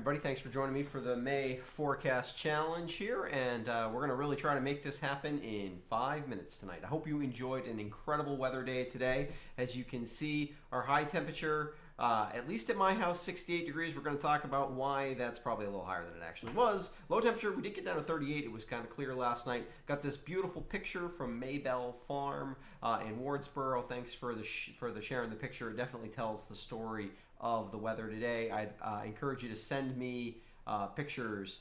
everybody. Thanks for joining me for the May forecast challenge here, and we're going to really try to make this happen in 5 minutes tonight. I hope you enjoyed an incredible weather day today. As you can see, our high temperature, at least at my house, 68 degrees. We're going to talk about why that's probably a little higher than it actually was. Low temperature, we did get down to 38. It was kind of clear last night. Got this beautiful picture from Maybell Farm in Wardsboro. Thanks for the sharing the picture. It definitely tells the story of the weather today. I'd encourage you to send me pictures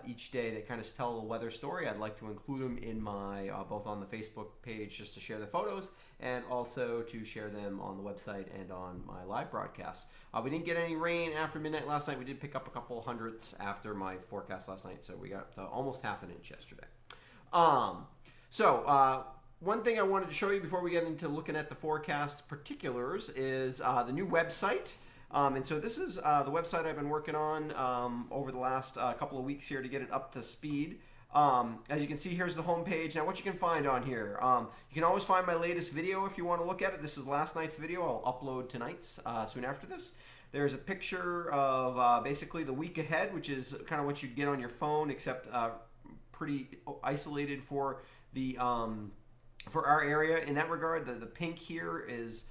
each day that kind of tell the weather story. I'd like to include them in my both on the Facebook page just to share the photos and also to share them on the website and on my live broadcasts. We didn't get any rain after midnight last night. We did pick up a couple hundredths after my forecast last night, so we got almost half an inch yesterday. One thing I wanted to show you before we get into looking at the forecast particulars is the new website. And so this is the website I've been working on over the last couple of weeks here to get it up to speed. As you can see, here's the homepage. Now what you can find on here, you can always find my latest video if you want to look at it. This is last night's video. I'll upload tonight's soon after this. There's a picture of basically the week ahead, which is kind of what you'd get on your phone, except pretty isolated for the for our area. In that regard, the pink here is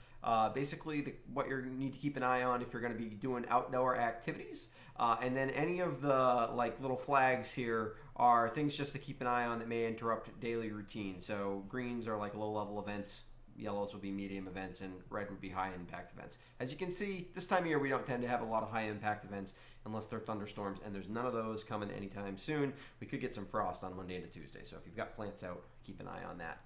basically what you need to keep an eye on if you're going to be doing outdoor activities. And then any of the little flags here are things just to keep an eye on that may interrupt daily routine. So greens are low level events, yellows will be medium events, and red would be high impact events. As you can see, this time of year we don't tend to have a lot of high impact events unless they're thunderstorms, and there's none of those coming anytime soon. We could get some frost on Monday into Tuesday, so if you've got plants out, keep an eye on that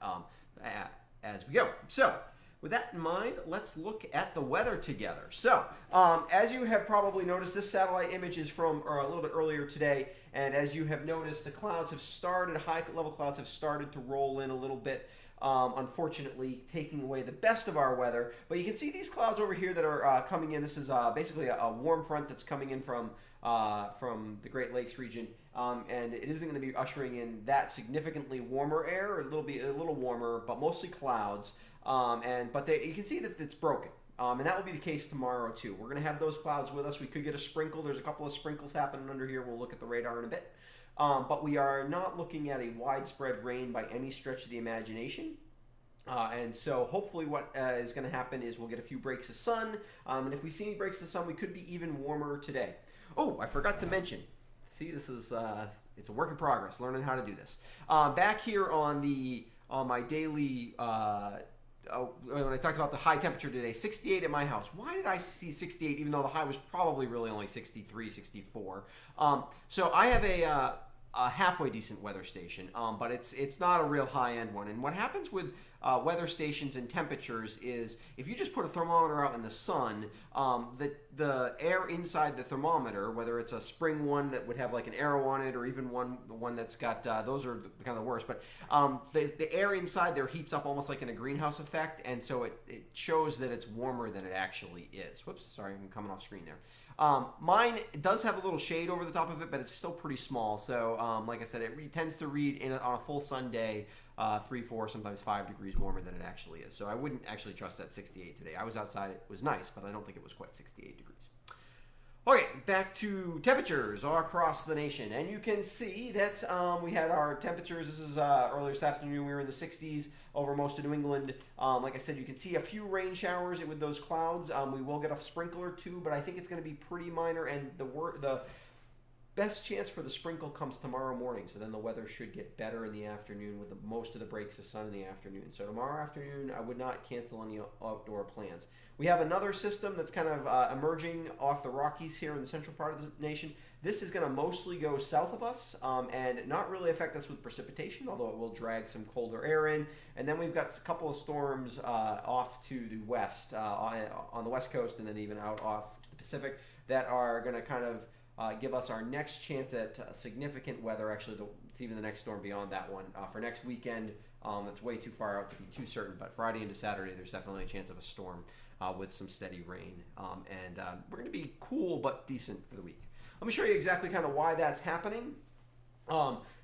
as we go. So with that in mind, let's look at the weather together. So, as you have probably noticed, this satellite image is from a little bit earlier today, and as you have noticed, the clouds have started, high-level clouds have started to roll in a little bit, unfortunately taking away the best of our weather. But you can see these clouds over here that are coming in. This is basically a warm front that's coming in from the Great Lakes region, and it isn't going to be ushering in that significantly warmer air. It'll be a little warmer, but mostly clouds. You can see that it's broken. And that will be the case tomorrow too. We're going to have those clouds with us. We could get a sprinkle. There's a couple of sprinkles happening under here. We'll look at the radar in a bit. But we are not looking at a widespread rain by any stretch of the imagination. And so hopefully what is going to happen is we'll get a few breaks of sun. And if we see any breaks of sun, we could be even warmer today. Oh, I forgot to mention. See, this is it's a work in progress, learning how to do this. Back here on my daily when I talked about the high temperature today, 68 at my house. Why did I see 68 even though the high was probably really only 63, 64? So I have a halfway decent weather station, but it's not a real high-end one. And what happens with weather stations and temperatures is if you just put a thermometer out in the sun, the air inside the thermometer, whether it's a spring one that would have an arrow on it or even one that's got, those are kind of the worst, but the air inside there heats up almost like in a greenhouse effect, and so it shows that it's warmer than it actually is. Whoops, sorry, I'm coming off screen there. Mine does have a little shade over the top of it, but it's still pretty small. So, like I said, it tends to read on a full sun day 3, 4, sometimes 5 degrees warmer than it actually is. So I wouldn't actually trust that 68 today. I was outside. It was nice, but I don't think it was quite 68 degrees. Okay, back to temperatures all across the nation. And you can see that we had our temperatures. This is earlier this afternoon. We were in the 60s over most of New England. Like I said, you can see a few rain showers with those clouds. We will get a sprinkle or two, but I think it's going to be pretty minor. And the best chance for the sprinkle comes tomorrow morning. So then the weather should get better in the afternoon with most of the breaks of sun in the afternoon. So tomorrow afternoon, I would not cancel any outdoor plans. We have another system that's kind of emerging off the Rockies here in the central part of the nation. This is going to mostly go south of us and not really affect us with precipitation, although it will drag some colder air in. And then we've got a couple of storms off to the west, on the west coast, and then even out off to the Pacific that are going to kind of give us our next chance at significant weather. Actually, it's even the next storm beyond that one. For next weekend, that's way too far out to be too certain, but Friday into Saturday, there's definitely a chance of a storm with some steady rain. We're going to be cool but decent for the week. Let me show you exactly kind of why that's happening.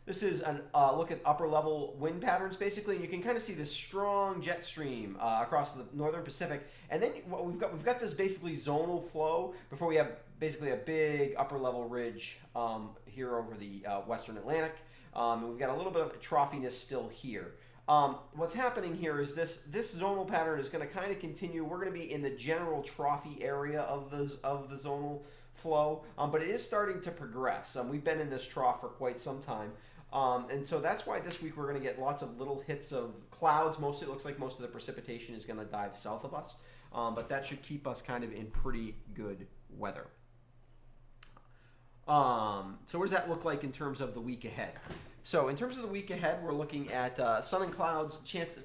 This is a look at upper level wind patterns basically, and you can kind of see this strong jet stream across the northern Pacific. And then what we've got this basically zonal flow before we have basically a big upper level ridge here over the western Atlantic. And we've got a little bit of trophiness still here. What's happening here is this zonal pattern is going to kind of continue. We're going to be in the general trophy area of the zonal flow, but it is starting to progress. We've been in this trough for quite some time. And so that's why this week we're going to get lots of little hits of clouds. Mostly it looks like most of the precipitation is going to dive south of us, but that should keep us kind of in pretty good weather. So what does that look like in terms of the week ahead? So in terms of the week ahead, we're looking at sun and clouds,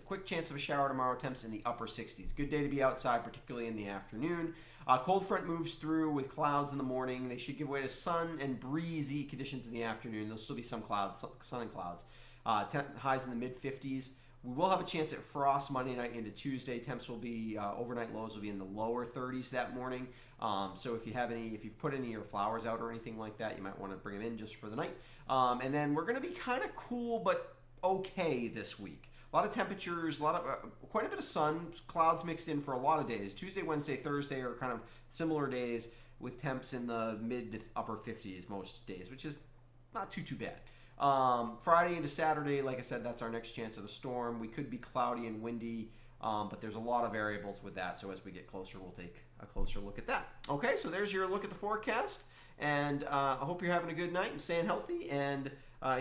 quick chance of a shower tomorrow, temps in the upper 60s. Good day to be outside, particularly in the afternoon. Cold front moves through with clouds in the morning. They should give way to sun and breezy conditions in the afternoon. There'll still be some clouds, sun and clouds. Highs in the mid-50s. We will have a chance at frost Monday night into Tuesday. Temps will be, overnight lows will be in the lower 30s that morning. So if you've put any of your flowers out or anything like that, you might want to bring them in just for the night. And then we're going to be kind of cool but okay this week. A lot of temperatures, quite a bit of sun, clouds mixed in for a lot of days. Tuesday, Wednesday, Thursday are kind of similar days with temps in the mid to upper 50s most days, which is not too bad. Friday into Saturday, like I said, that's our next chance of a storm. We could be cloudy and windy, but there's a lot of variables with that. So as we get closer, we'll take a closer look at that. Okay, so there's your look at the forecast. And I hope you're having a good night and staying healthy. And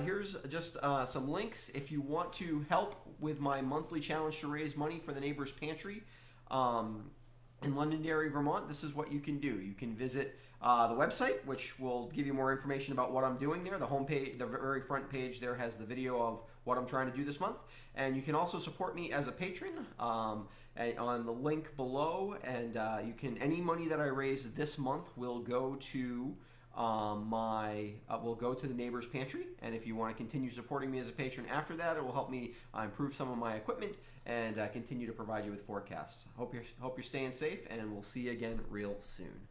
here's just some links if you want to help with my monthly challenge to raise money for the Neighbors Pantry in Londonderry, Vermont. This is what you can do. You can visit the website, which will give you more information about what I'm doing there. The homepage, the very front page there has the video of what I'm trying to do this month. And you can also support me as a patron on the link below. And any money that I raise this month will go to will go to the Neighbors Pantry. And if you want to continue supporting me as a patron after that, it will help me improve some of my equipment and continue to provide you with forecasts. Hope you're staying safe, and we'll see you again real soon.